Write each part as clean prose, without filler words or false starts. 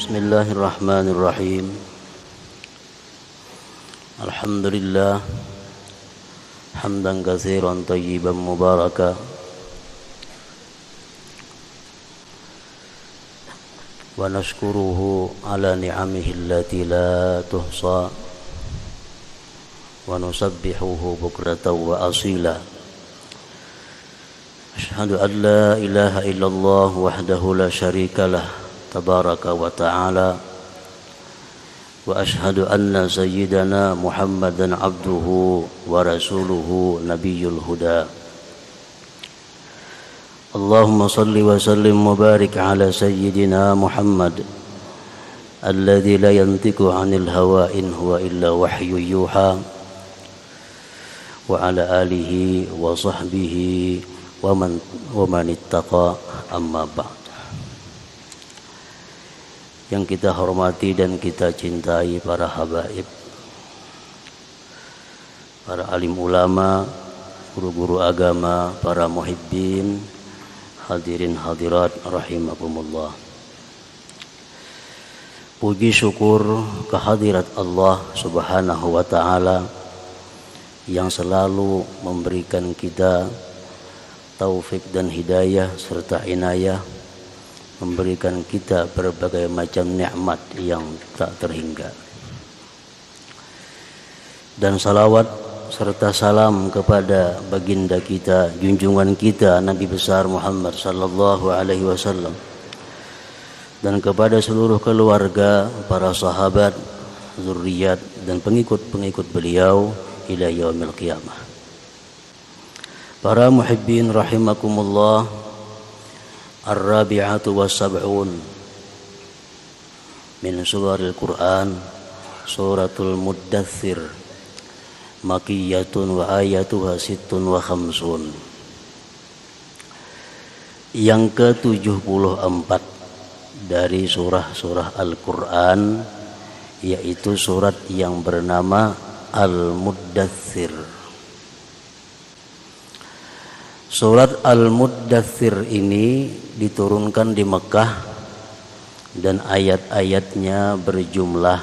Bismillahirrahmanirrahim. Alhamdulillah hamdan katsiran thayyiban mubaraka wa nashkuruhu ala ni'amihi allati la tuhsa wa nusabbihuhu bukratan wa asila. Ashhadu an la ilaha illallah wahdahu la syarika lah tabaraka wa ta'ala wa ashhadu anna sayyidana Muhammadan abduhu wa rasuluhu nabiyyul huda. Allahumma salli wa sallim wa barik ala sayyidina Muhammad alladhi la yantiqu 'anil hawa in huwa illa wahyu yuha wa ala alihi wa sahbihi wa man ittaqa amma ba'd. Yang kita hormati dan kita cintai para habaib, para alim ulama, guru-guru agama, para muhibbin, hadirin hadirat rahimakumullah. Puji syukur kehadirat Allah Subhanahu wa ta'ala yang selalu memberikan kita taufik dan hidayah serta inayah, memberikan kita berbagai macam nikmat yang tak terhingga. Dan salawat serta salam kepada baginda kita, junjungan kita Nabi besar Muhammad sallallahu alaihi wasallam, dan kepada seluruh keluarga, para sahabat, zuriat dan pengikut-pengikut beliau ila yaumil qiyamah. Para muhibbin rahimakumullah, Ar-Rabi'atu wa Sab'un min surahil Quran, suratul Muddathir, Makiyyatun wa ayatuha sittun wa khamsun. Yang ke-74 dari surah-surah Al-Quran, yaitu surat yang bernama Al-Muddathir. Surat Al-Muddathir ini diturunkan di Mekah dan ayat-ayatnya berjumlah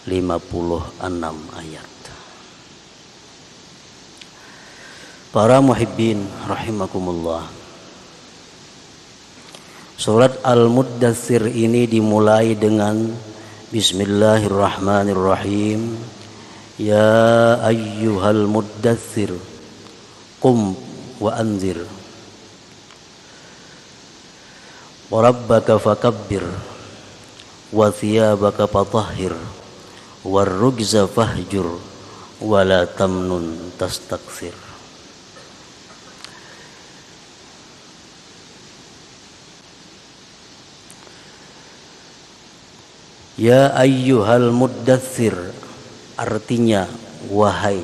56 ayat. Para muhibbin rahimakumullah, surat Al-Muddathir ini dimulai dengan Bismillahirrahmanirrahim. Ya ayyuhal muddathir qum wa anzir wa rabbaka fakabbir wa thiyabaka fatahhir war rujza fahjur wa la tamnun tastakthir. Ya ayyuhal muddathir, artinya wahai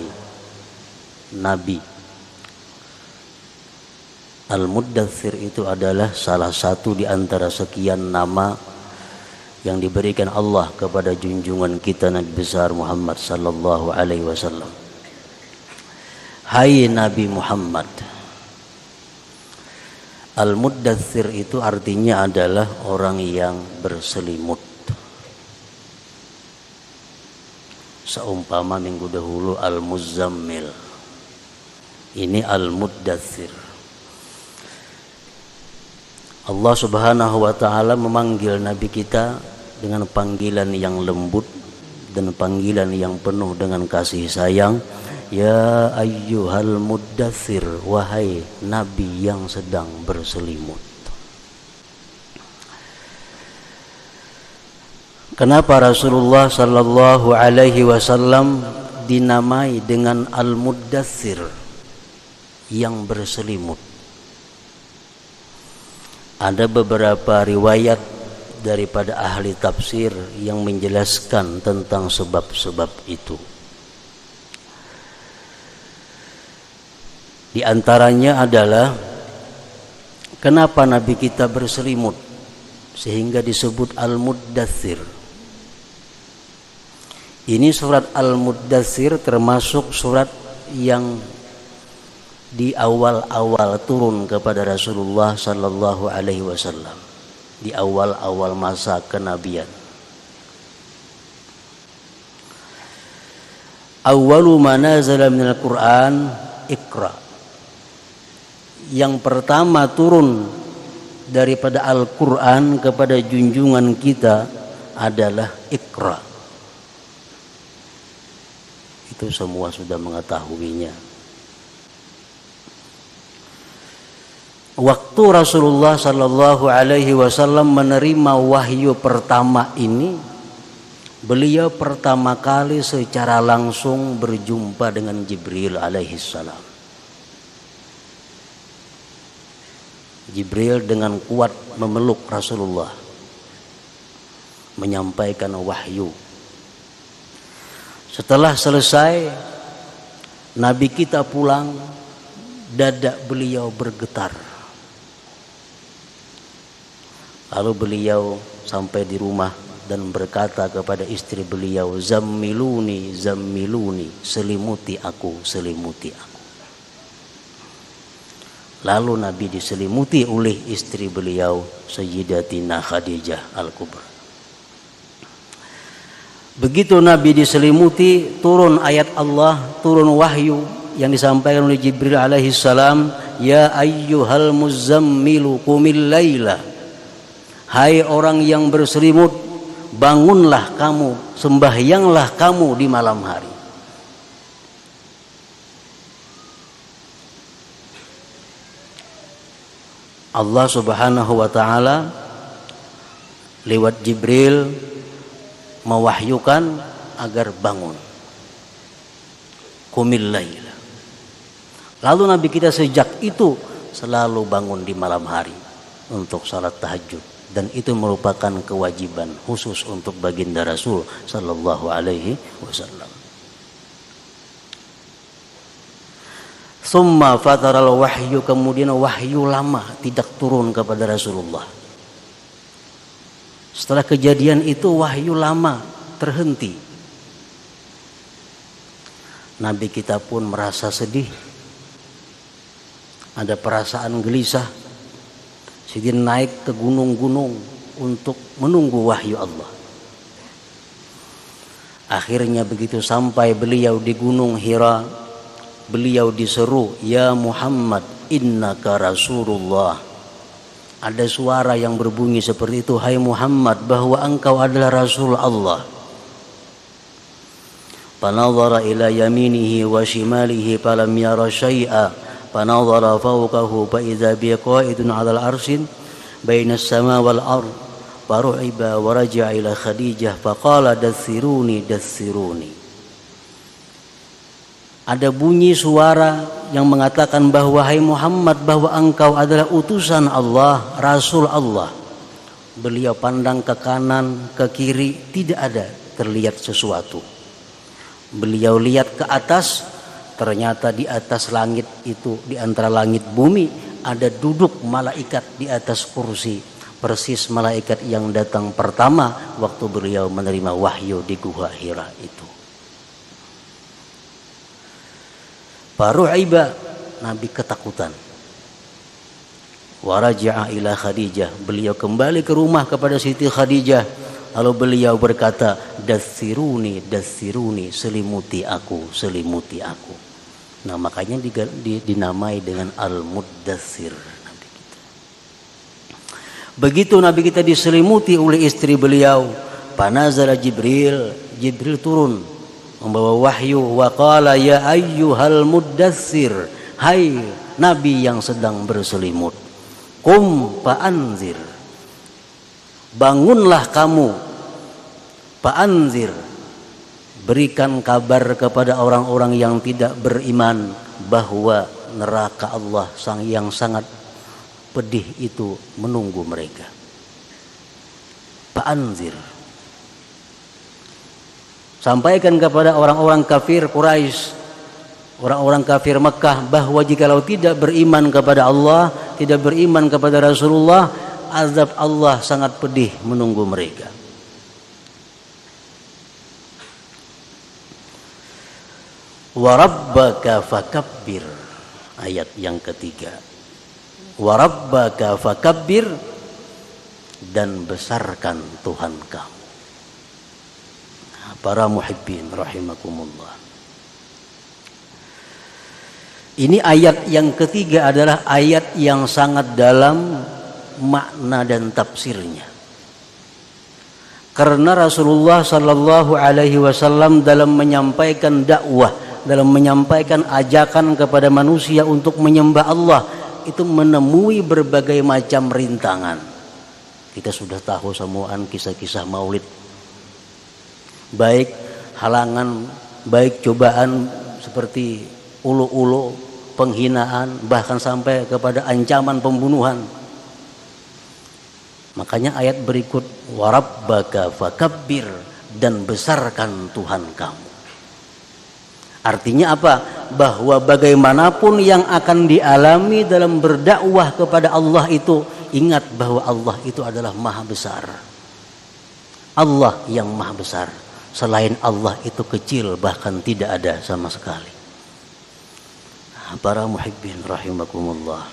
Nabi. Al-Muddathir itu adalah salah satu di antara sekian nama yang diberikan Allah kepada junjungan kita Nabi besar Muhammad sallallahu alaihi wasallam. Hai Nabi Muhammad. Al-Muddathir itu artinya adalah orang yang berselimut. Seumpama minggu dahulu Al-Muzammil, ini Al-Muddathir. Allah Subhanahu wa ta'ala memanggil Nabi kita dengan panggilan yang lembut dan panggilan yang penuh dengan kasih sayang. Ya ayyuhal muddathir, wahai Nabi yang sedang berselimut. Kenapa Rasulullah sallallahu alaihi wasallam dinamai dengan Al-Muddathir, yang berselimut? Ada beberapa riwayat daripada ahli tafsir yang menjelaskan tentang sebab-sebab itu. Di antaranya adalah kenapa Nabi kita berselimut sehingga disebut Al-Muddathir. Ini surat Al-Muddathir termasuk surat yang di awal-awal turun kepada Rasulullah sallallahu alaihi wasallam. di awal-awal masa kenabian. Awwalu ma nazala minal Qur'an Iqra. Yang pertama turun daripada Al-Qur'an kepada junjungan kita adalah Iqra. Itu semua sudah mengetahuinya. Waktu Rasulullah sallallahu alaihi wasallam menerima wahyu pertama ini, beliau pertama kali secara langsung berjumpa dengan Jibril alaihi salam. Jibril dengan kuat memeluk Rasulullah, menyampaikan wahyu. Setelah selesai, Nabi kita pulang, dada beliau bergetar. Lalu beliau sampai di rumah dan berkata kepada istri beliau, "Zammiluni, zammiluni, selimuti aku, selimuti aku." Lalu Nabi diselimuti oleh istri beliau, Sayyidatina Khadijah Al-Kubra. Begitu Nabi diselimuti, turun ayat Allah, turun wahyu yang disampaikan oleh Jibril alaihi salam, "Ya ayyuhal muzammilu qumil laila." Hai orang yang berselimut, bangunlah kamu, sembahyanglah kamu di malam hari. Allah Subhanahu wa taala lewat Jibril mewahyukan agar bangun. Qumil laila. Lalu Nabi kita sejak itu selalu bangun di malam hari untuk salat tahajud. Dan itu merupakan kewajiban khusus untuk baginda Rasul sallallahu alaihi wasallam. Summa fataral wahyu, kemudian wahyu lama tidak turun kepada Rasulullah. Setelah kejadian itu wahyu lama terhenti. Nabi kita pun merasa sedih. Ada perasaan gelisah. Sidin naik ke gunung-gunung untuk menunggu wahyu Allah. Akhirnya begitu sampai beliau di Gunung Hira, beliau diseru, "Ya Muhammad, innaka Rasulullah." Ada suara yang berbunyi seperti itu, "Hai Muhammad, bahwa engkau adalah Rasul Allah." Fanadhara ila yaminihi wa shimalihi falam yara syai'a. Fanadhara fawqahu fa idza bi qa'idun 'alal 'arsyin baina as-sama' wal ard faru'iba wa raja'a ila Khadijah faqala dathiruni dathiruni. Ada bunyi suara yang mengatakan bahwa hai Muhammad, bahwa engkau adalah utusan Allah, Rasul Allah. Beliau pandang ke kanan, ke kiri, tidak ada terlihat sesuatu. Beliau lihat ke atas, ternyata di atas langit itu, di antara langit bumi, ada duduk malaikat di atas kursi. Persis malaikat yang datang pertama waktu beliau menerima wahyu di Gua Hira itu. Faru'iba, Nabi ketakutan. Waraja'a ila Khadijah, beliau kembali ke rumah kepada Siti Khadijah. Lalu beliau berkata, "Dathiruni, dathiruni, selimuti aku, selimuti aku." Nah, makanya dinamai dengan Al-Muddathir Nabi kita. Begitu Nabi kita diselimuti oleh istri beliau, panazala Jibril, Jibril turun membawa wahyu, wa qala ya ayyuhal muddathir, hai Nabi yang sedang berselimut, qum fa'anzir, bangunlah kamu, fa'anzir, berikan kabar kepada orang-orang yang tidak beriman bahwa neraka Allah yang sangat pedih itu menunggu mereka. Fa'anzir, sampaikan kepada orang-orang kafir Quraisy, orang-orang kafir Mekah, bahwa jikalau tidak beriman kepada Allah, tidak beriman kepada Rasulullah, azab Allah sangat pedih menunggu mereka. Warabbaka fakabbir, ayat yang ketiga. Warabbaka fakabbir, dan besarkan Tuhan kamu. Para muhibbin rahimakumullah. Ini ayat yang ketiga adalah ayat yang sangat dalam makna dan tafsirnya. Karena Rasulullah sallallahu alaihi wasallam dalam menyampaikan dakwah, dalam menyampaikan ajakan kepada manusia untuk menyembah Allah, itu menemui berbagai macam rintangan. Kita sudah tahu semuaan kisah-kisah maulid. Baik halangan, baik cobaan seperti ulu-ulu, penghinaan, bahkan sampai kepada ancaman pembunuhan. Makanya ayat berikut, warabbaka fakabbir, dan besarkan Tuhan kamu. Artinya apa? Bahwa bagaimanapun yang akan dialami dalam berdakwah kepada Allah itu, ingat bahwa Allah itu adalah maha besar. Allah yang maha besar. Selain Allah itu kecil, bahkan tidak ada sama sekali. Para muhibbin rahimakumullah.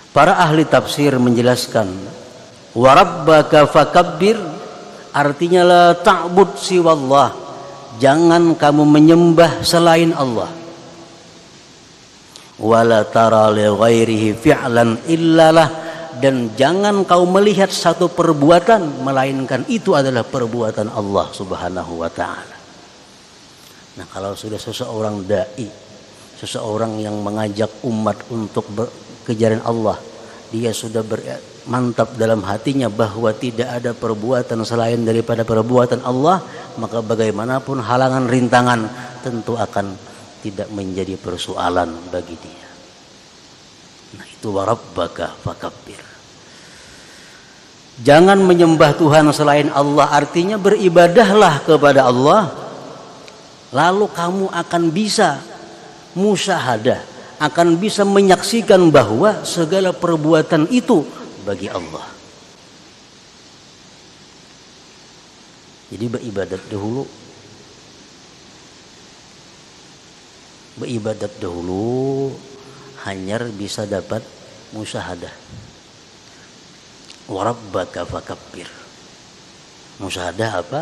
Para ahli tafsir menjelaskan, warabbaka fakabbir artinya la ta'bud siwallah. Jangan kamu menyembah selain Allah. Wala tara li ghairihi fi'lan illalah, dan jangan kau melihat satu perbuatan melainkan itu adalah perbuatan Allah Subhanahu wa taala. Nah, kalau sudah seseorang dai, seseorang yang mengajak umat untuk kejaran Allah, dia sudah mantap dalam hatinya bahwa tidak ada perbuatan selain daripada perbuatan Allah, maka bagaimanapun halangan rintangan tentu akan tidak menjadi persoalan bagi dia. Nah, itu warabbaka fakabbir. Jangan menyembah Tuhan selain Allah, artinya beribadahlah kepada Allah, lalu kamu akan bisa musyahadah, akan bisa menyaksikan bahwa segala perbuatan itu bagi Allah. Jadi beribadat dahulu hanya bisa dapat musyahadah. Warabbaka fakabbir. Musyahadah apa?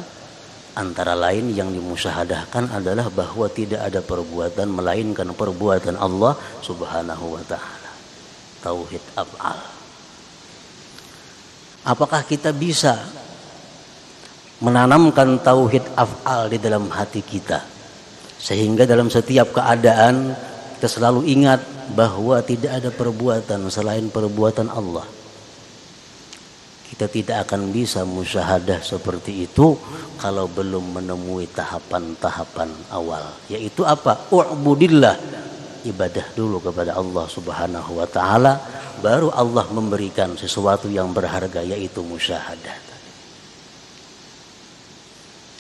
Antara lain yang dimusyahadahkan adalah bahwa tidak ada perbuatan melainkan perbuatan Allah Subhanahu wa taala. Tauhid af'al. Apakah kita bisa menanamkan tauhid af'al di dalam hati kita, sehingga dalam setiap keadaan kita selalu ingat bahwa tidak ada perbuatan selain perbuatan Allah? Kita tidak akan bisa musyahadah seperti itu kalau belum menemui tahapan-tahapan awal, yaitu apa? U'budillah, ibadah dulu kepada Allah Subhanahu wa taala, baru Allah memberikan sesuatu yang berharga, yaitu musyahadah.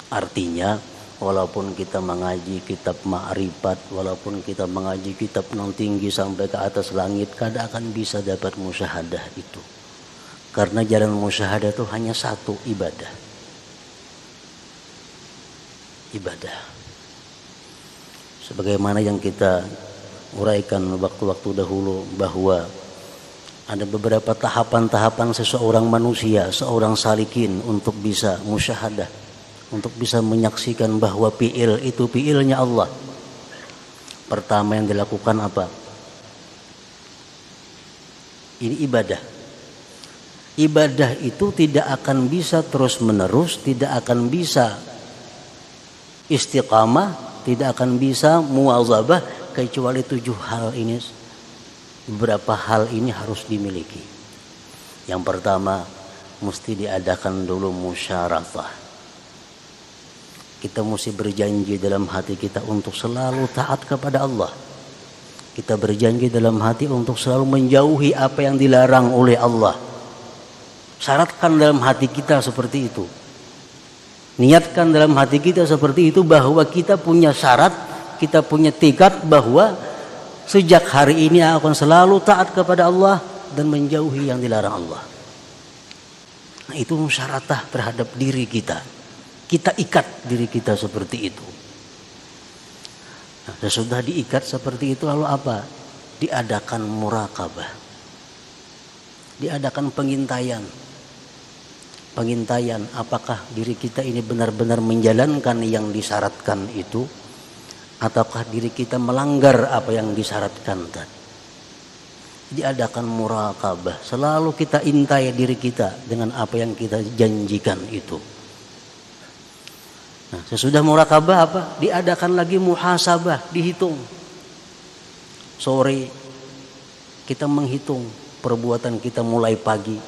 Artinya, walaupun kita mengaji kitab ma'rifat, walaupun kita mengaji kitab yang tinggi sampai ke atas langit, kada akan bisa dapat musyahadah itu. Karena jalan musyahadah itu hanya satu, ibadah. Ibadah. Sebagaimana yang kita uraikan waktu-waktu dahulu, bahwa ada beberapa tahapan-tahapan seseorang manusia, seorang salikin untuk bisa musyahadah, untuk bisa menyaksikan bahwa fi'il itu fi'ilnya Allah. Pertama yang dilakukan apa? Ini ibadah. Ibadah itu tidak akan bisa terus menerus, tidak akan bisa istiqamah, tidak akan bisa muwazabah, kecuali 7 hal ini. Beberapa hal ini harus dimiliki. Yang pertama, mesti diadakan dulu musyaratah. Kita mesti berjanji dalam hati kita untuk selalu taat kepada Allah. Kita berjanji dalam hati untuk selalu menjauhi apa yang dilarang oleh Allah. Syaratkan dalam hati kita seperti itu. Niatkan dalam hati kita seperti itu, bahwa kita punya syarat, kita punya tekad bahwa sejak hari ini akan selalu taat kepada Allah dan menjauhi yang dilarang Allah. Nah, itu musyaratah terhadap diri kita. Kita ikat diri kita seperti itu. Nah, sudah diikat seperti itu, lalu apa? Diadakan muraqabah. Diadakan pengintaian. pengintaian apakah diri kita ini benar-benar menjalankan yang disyaratkan itu, ataukah diri kita melanggar apa yang disyaratkan tadi. Diadakan muraqabah, selalu kita intai diri kita dengan apa yang kita janjikan itu. Nah, sesudah muraqabah apa? Diadakan lagi muhasabah, dihitung. Sore kita menghitung perbuatan kita mulai pagi.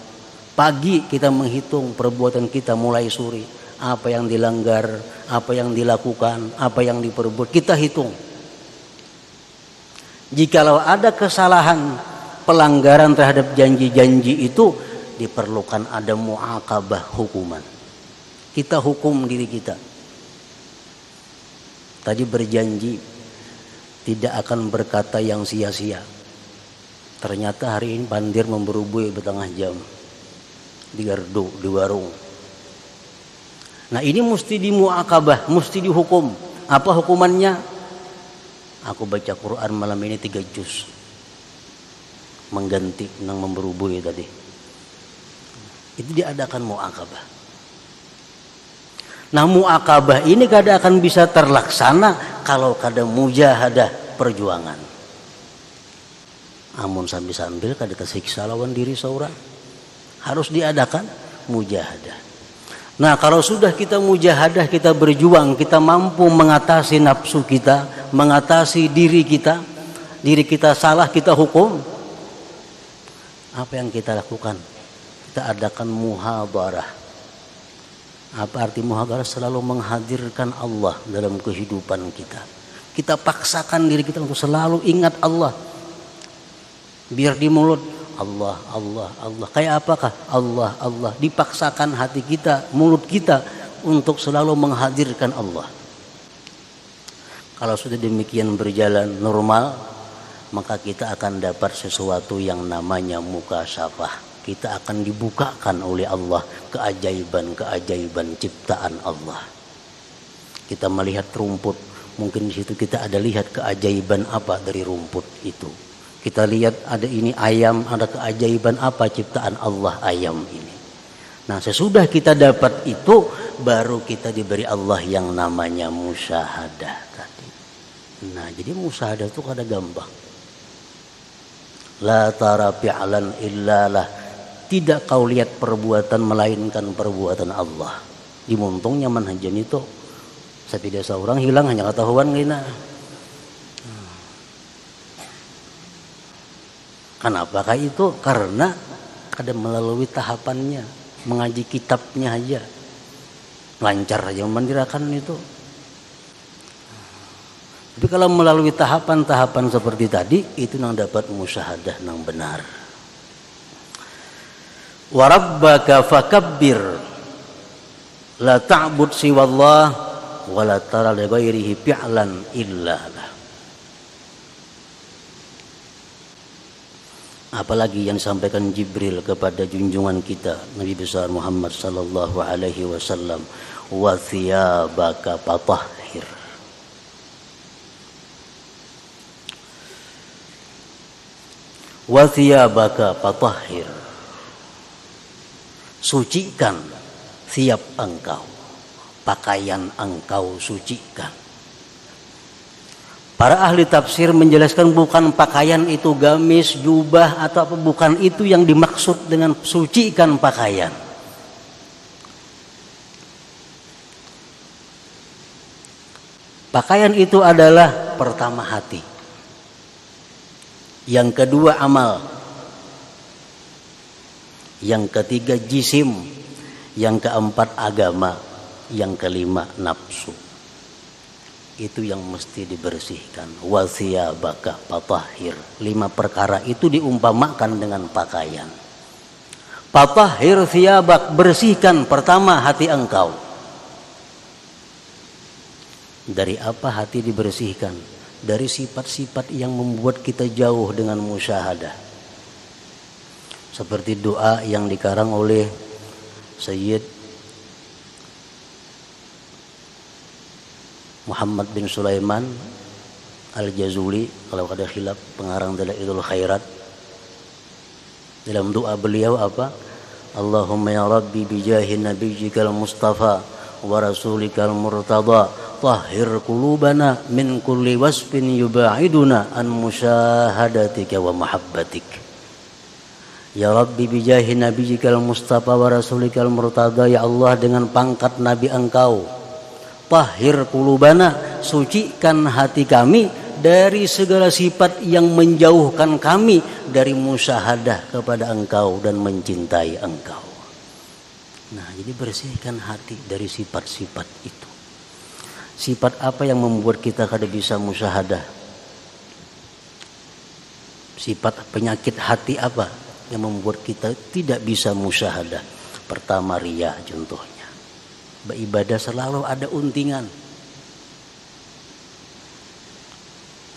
Pagi kita menghitung perbuatan kita mulai sore. Apa yang dilanggar, apa yang dilakukan, apa yang diperbuat, kita hitung. Jikalau ada kesalahan, pelanggaran terhadap janji-janji itu, diperlukan ada muaqabah, hukuman. Kita hukum diri kita. Tadi berjanji tidak akan berkata yang sia-sia. Ternyata hari ini bandir memberubui bertengah jam di gardu, di warung. Nah, ini mesti dimuaqabah, mesti dihukum. Apa hukumannya? Aku baca Quran malam ini 3 juz. Mengganti yang memberubui tadi. Itu diadakan muaqabah. Nah, muaqabah ini kada akan bisa terlaksana kalau kada mujahadah, perjuangan. Amun sambil-sambil kada tersiksa lawan diri seorang. Harus diadakan mujahadah. Nah, kalau sudah kita mujahadah, kita berjuang, kita mampu mengatasi nafsu kita, mengatasi diri kita salah, kita hukum. Apa yang kita lakukan? Kita adakan muhadarah. Apa arti muhadarah? Selalu menghadirkan Allah dalam kehidupan kita. Kita paksakan diri kita untuk selalu ingat Allah. Biar di mulut Allah, Allah, Allah. Kayak apakah? Allah, Allah. Dipaksakan hati kita, mulut kita untuk selalu menghadirkan Allah. Kalau sudah demikian berjalan normal, maka kita akan dapat sesuatu yang namanya mukasyafah. Kita akan dibukakan oleh Allah keajaiban-keajaiban ciptaan Allah. Kita melihat rumput, mungkin di situ kita ada lihat keajaiban apa dari rumput itu. Kita lihat ada ini ayam, ada keajaiban apa ciptaan Allah ayam ini. Nah, sesudah kita dapat itu, baru kita diberi Allah yang namanya musyahadah tadi. Nah, jadi musyahadah itu kada gampang. La tara fi'lan illalah. Tidak kau lihat perbuatan melainkan perbuatan Allah. Dimuntungnya manhajan itu. Sepeda seorang hilang hanya ketahuan gina. Kenapa itu? Karena kada melalui tahapannya, mengaji kitabnya aja, lancar aja memandirakan itu. Tapi kalau melalui tahapan-tahapan seperti tadi, itu nang dapat musyahadah nang benar. Wa rabbaka fakabbir, la ta'bud siwallah, wa la tara li ghairihi fi'lan illa lah. Apalagi yang disampaikan Jibril kepada junjungan kita Nabi besar Muhammad sallallahu alaihi wasallam, wa thiyabaka fatahhir. Wa thiyabaka fatahhir. Sucikan thiyab engkau, pakaian engkau sucikan. Para ahli tafsir menjelaskan bukan pakaian itu gamis, jubah atau apa, bukan itu yang dimaksud dengan sucikan pakaian. Pakaian itu adalah pertama hati, yang kedua amal, yang ketiga jisim, yang keempat agama, yang kelima nafsu. Itu yang mesti dibersihkan. Wa thiyabaka fatahhir. 5 perkara itu diumpamakan dengan pakaian. Fatahhir thiyabak, bersihkan pertama hati engkau. Dari apa hati dibersihkan? Dari sifat-sifat yang membuat kita jauh dengan musyahadah. Seperti doa yang dikarang oleh Sayyid Muhammad bin Sulaiman Al-Jazuli, kalau ada khilaf pengarang Dalailul Khairat. Dalam doa beliau apa? Allahumma ya Rabbi bijahi nabiyyikal mustafa wa rasulikal murtada tahhir qulubana min kulli wasfin yuba'iduna an musyahadatika wa mahabbatik. Ya Rabbi bijahi nabiyyikal mustafa wa rasulikal murtada, ya Allah dengan pangkat nabi engkau, tahhir qulubana, sucikan hati kami dari segala sifat yang menjauhkan kami dari musyahadah kepada engkau dan mencintai engkau. Nah, jadi bersihkan hati dari sifat-sifat itu. Sifat apa yang membuat kita kada bisa musyahadah? Sifat penyakit hati apa yang membuat kita tidak bisa musyahadah? Pertama, riya contohnya. Beribadah selalu ada untingan.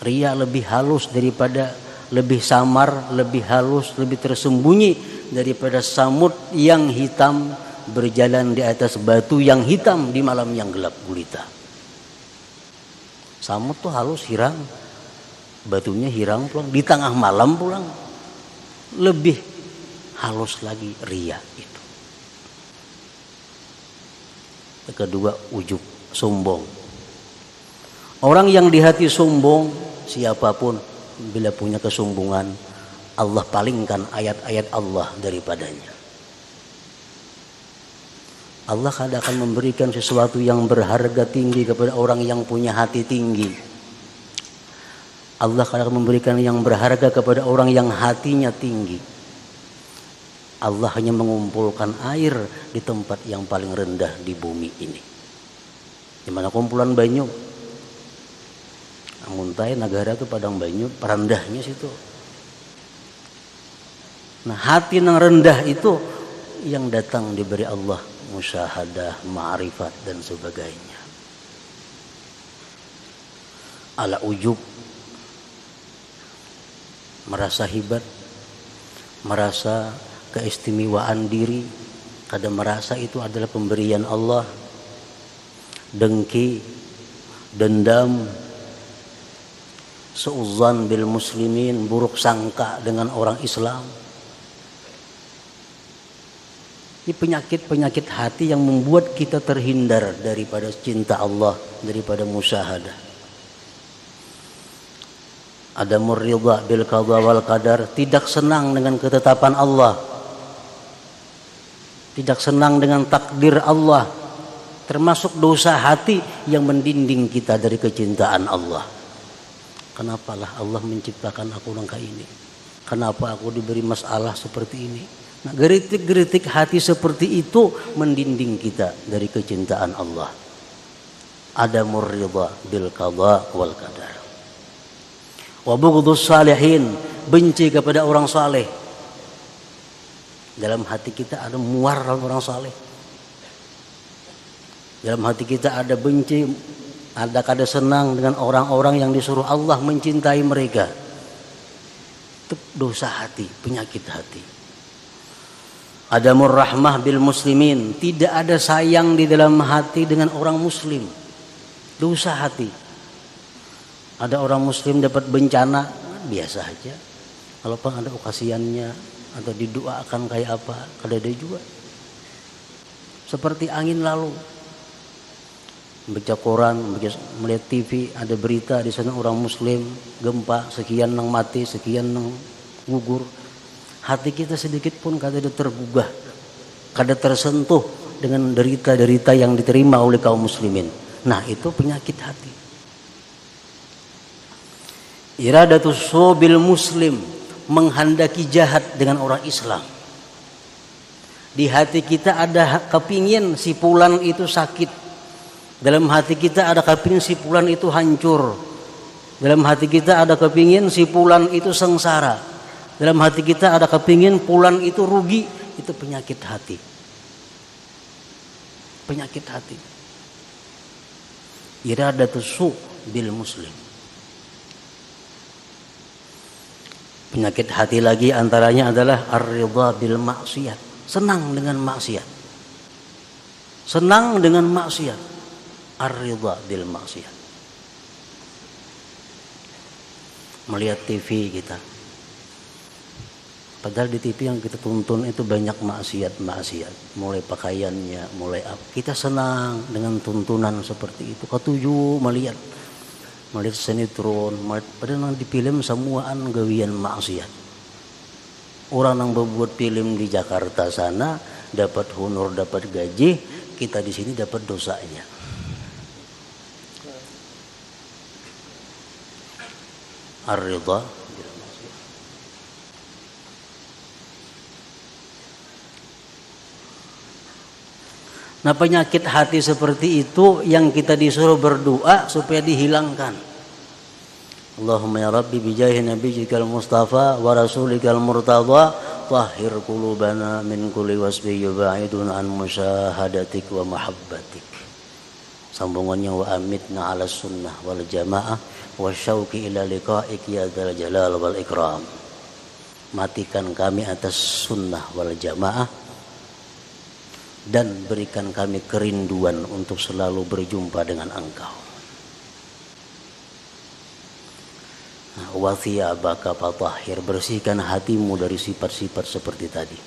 Riya lebih halus daripada, lebih samar, lebih halus, lebih tersembunyi daripada samud yang hitam berjalan di atas batu yang hitam di malam yang gelap gulita. Samud tuh halus, hirang, batunya hirang pulang di tengah malam pulang. Lebih halus lagi riya itu. Yang kedua, ujub, sombong. Orang yang di hati sombong, siapapun bila punya kesombongan, Allah palingkan ayat-ayat Allah daripadanya. Allah kadang akan memberikan sesuatu yang berharga tinggi kepada orang yang punya hati tinggi. Allah kadang akan memberikan yang berharga kepada orang yang hatinya tinggi. Allah hanya mengumpulkan air di tempat yang paling rendah di bumi ini. Di mana kumpulan banyu? Muntai negara itu padang banyu, perandahnya situ. Nah, hati yang rendah itu yang datang diberi Allah musyahadah, ma'rifat dan sebagainya. Ala ujub, merasa hebat, merasa keistimewaan diri, kadang merasa itu adalah pemberian Allah. Dengki, dendam, suudzan bil muslimin, buruk sangka dengan orang Islam. Ini penyakit-penyakit hati yang membuat kita terhindar daripada cinta Allah, daripada musyahadah. Adamur ridha bil qadha wal qadar, tidak senang dengan ketetapan Allah, tidak senang dengan takdir Allah, termasuk dosa hati yang mendinding kita dari kecintaan Allah. Kenapalah Allah menciptakan aku langkah ini? Kenapa aku diberi masalah seperti ini? Nah, geritik-geritik hati seperti itu mendinding kita dari kecintaan Allah. Adamur ridha bil qadha wal qadar. Wa bughdus salihin, benci kepada orang saleh. Dalam hati kita ada muar orang saleh. Dalam hati kita ada benci, ada kada senang dengan orang-orang yang disuruh Allah mencintai mereka. Itu dosa hati, penyakit hati. Adamur rahmah bil muslimin, tidak ada sayang di dalam hati dengan orang muslim. Dosa hati. Ada orang muslim dapat bencana, biasa aja. Kalau ada okasiannya atau didoakan kayak apa, kada ada juga. Seperti angin lalu. Baca koran, melihat TV, ada berita di sana orang muslim gempa, sekian nang mati, sekian nang gugur. Hati kita sedikit pun kada ada tergugah, kada tersentuh dengan derita-derita yang diterima oleh kaum muslimin. Nah, itu penyakit hati. Iradatus subil muslim, menghendaki jahat dengan orang Islam. Di hati kita ada kepingin si fulan itu sakit. Dalam hati kita ada kepingin si fulan itu hancur. Dalam hati kita ada kepingin si fulan itu sengsara. Dalam hati kita ada kepingin fulan itu rugi. Itu penyakit hati. Penyakit hati. Iradatus su bil muslim. Penyakit hati lagi antaranya adalah ar-ridha bil maksiat. Senang dengan maksiat. Senang dengan maksiat. Ar-ridha bil maksiat. Melihat TV kita. Padahal di TV yang kita tonton itu banyak maksiat, mulai pakaiannya, mulai apa. Kita senang dengan tuntunan seperti itu. Ketujuh melihat sinetron, padahal di film semuaan gawian maksiat. Orang yang berbuat film di Jakarta sana dapat honor, dapat gaji, kita di sini dapat dosanya. Ar-ridha. Nah, penyakit hati seperti itu yang kita disuruh berdoa supaya dihilangkan. Allahumma ya Rabbi bijahi nabiyyikal mustafa wa rasulikal murtadha tahhir qulubana min kulli wasbi yubaidun an musyahadatik wa mahabbatik. Sambungannya wa amitna ala sunnah wal jamaah wa syauqi ila liqa'ik ya dzal jalal wal ikram. Matikan kami atas sunnah wal jamaah dan berikan kami kerinduan untuk selalu berjumpa dengan Engkau. Wa thiyabaka fatahhir, bersihkan hatimu dari sifat-sifat seperti tadi.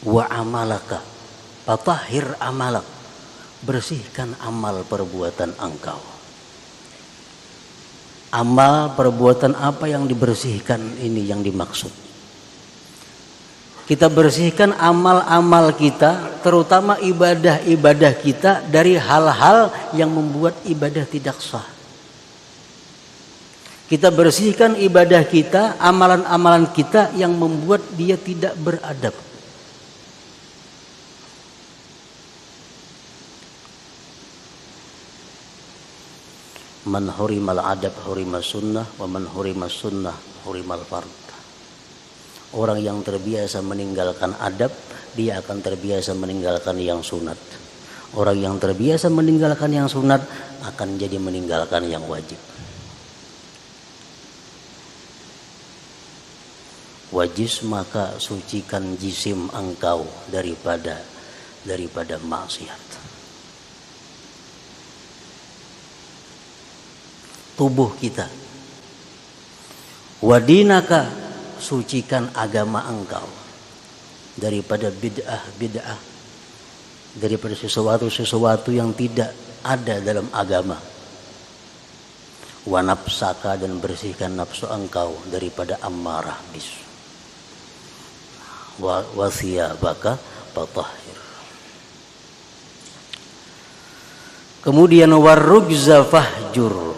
Wa amalaka fatahhir amalak, bersihkan amal perbuatan engkau. Amal perbuatan apa yang dibersihkan ini yang dimaksud? Kita bersihkan amal-amal kita, terutama ibadah-ibadah kita dari hal-hal yang membuat ibadah tidak sah. Kita bersihkan ibadah kita, amalan-amalan kita yang membuat dia tidak beradab. Man hurimal adab hurimas sunnah wa man hurimas sunnah hurimal fard. Orang yang terbiasa meninggalkan adab, dia akan terbiasa meninggalkan yang sunat. Orang yang terbiasa meninggalkan yang sunat akan jadi meninggalkan yang wajib. Wajis, maka sucikan jisim engkau daripada maksiat. Tubuh kita. Wadinaka, sucikan agama engkau daripada bid'ah, daripada sesuatu yang tidak ada dalam agama. Wa nafsaka, dan bersihkan nafsu engkau daripada ammarah bisu. Wa thiyabaka fatahhir. Kemudian warrujza fahjur,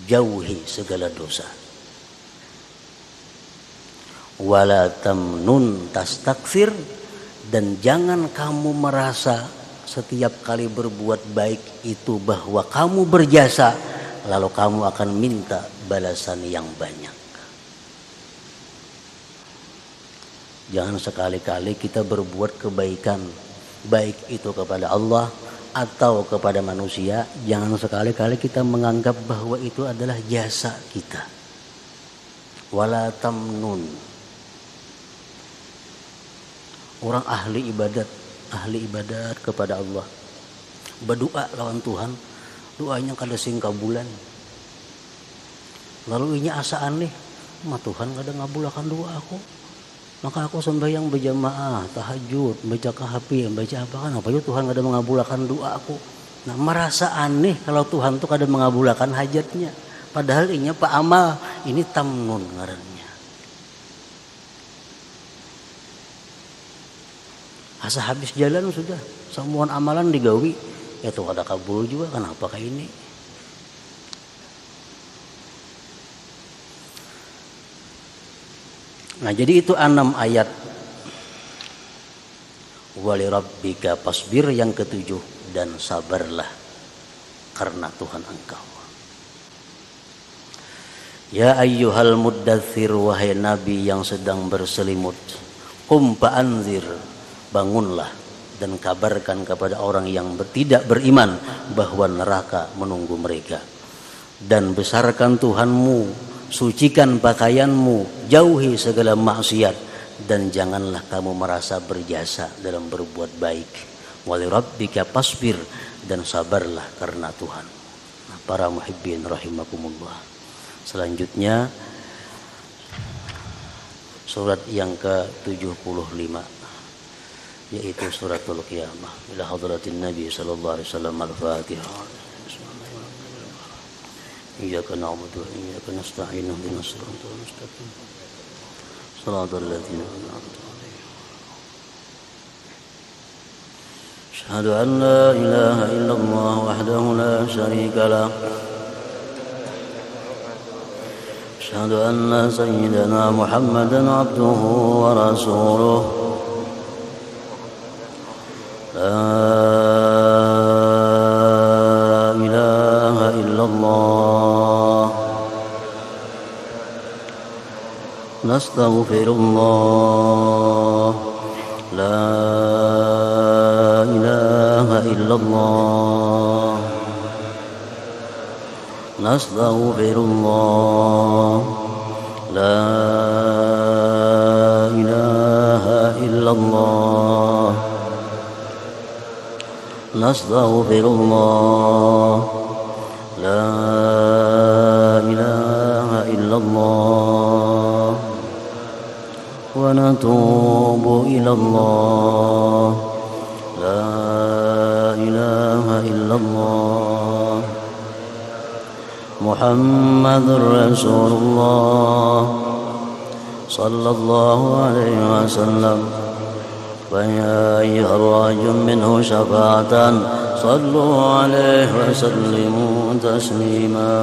jauhi segala dosa. Wala tamnun tastakfir, dan jangan kamu merasa setiap kali berbuat baik itu bahwa kamu berjasa lalu kamu akan minta balasan yang banyak. Jangan sekali-kali kita berbuat kebaikan, baik itu kepada Allah atau kepada manusia, jangan sekali-kali kita menganggap bahwa itu adalah jasa kita. Wala tamnun. Orang ahli ibadat kepada Allah, berdoa lawan Tuhan, doanya kada sing kabulan. Lalu inya asa aneh, Tuhan kada ngabulakan doa aku. Maka aku sembahyang berjamaah, tahajud, baca kahfi, baca apa kan, apa itu Tuhan kada mengabulakan doa aku. Nah, merasa aneh kalau Tuhan tuh kada mengabulakan hajatnya. Padahal inya pak amal, ini tamnun ngarannya. Asa habis jalan sudah, semua amalan digawi, ya tuh ada kabul juga, kenapa kayak ini? Nah, jadi itu 6 ayat. Wali rabbika pasbir, yang ke-7, dan sabarlah karena Tuhan engkau. Ya ayyuhal muddathir, wahai nabi yang sedang berselimut, qum fa'anzir, bangunlah dan kabarkan kepada orang yang tidak beriman bahwa neraka menunggu mereka. Dan besarkan Tuhanmu, sucikan pakaianmu, jauhi segala maksiat, dan janganlah kamu merasa berjasa dalam berbuat baik. Wali rabbika pasbir, dan sabarlah karena Tuhan. para muhibbin rahimakumullah. Selanjutnya surat yang ke-75 yaitu suratul qiyamah. Ila hadratin Nabi sallallahu alaihi wasallam al-Fatihah. Iyyaka na'budu wa iyyaka nasta'in ihdinas siratal mustaqim. Shiratal ladzina an'amta 'alaihim. Asyhadu an la ilaha illallah wahdahu la syarika lah. Asyhadu anna sayyidana Muhammadan 'abduhu wa rasuluh. La ilaha illallah. Nastaghfirullah. La ilaha illallah. Nastaghfirullah. La ilaha illallah. Nastaghfirullah. La ilaha illallah. Wa natubu ilallah. La ilaha illallah. Muhammadur Rasulullah sallallahu alaihi wasallam. فيا أيها الراجل منه شفاعة صلوا عليه وسلموا تسليما.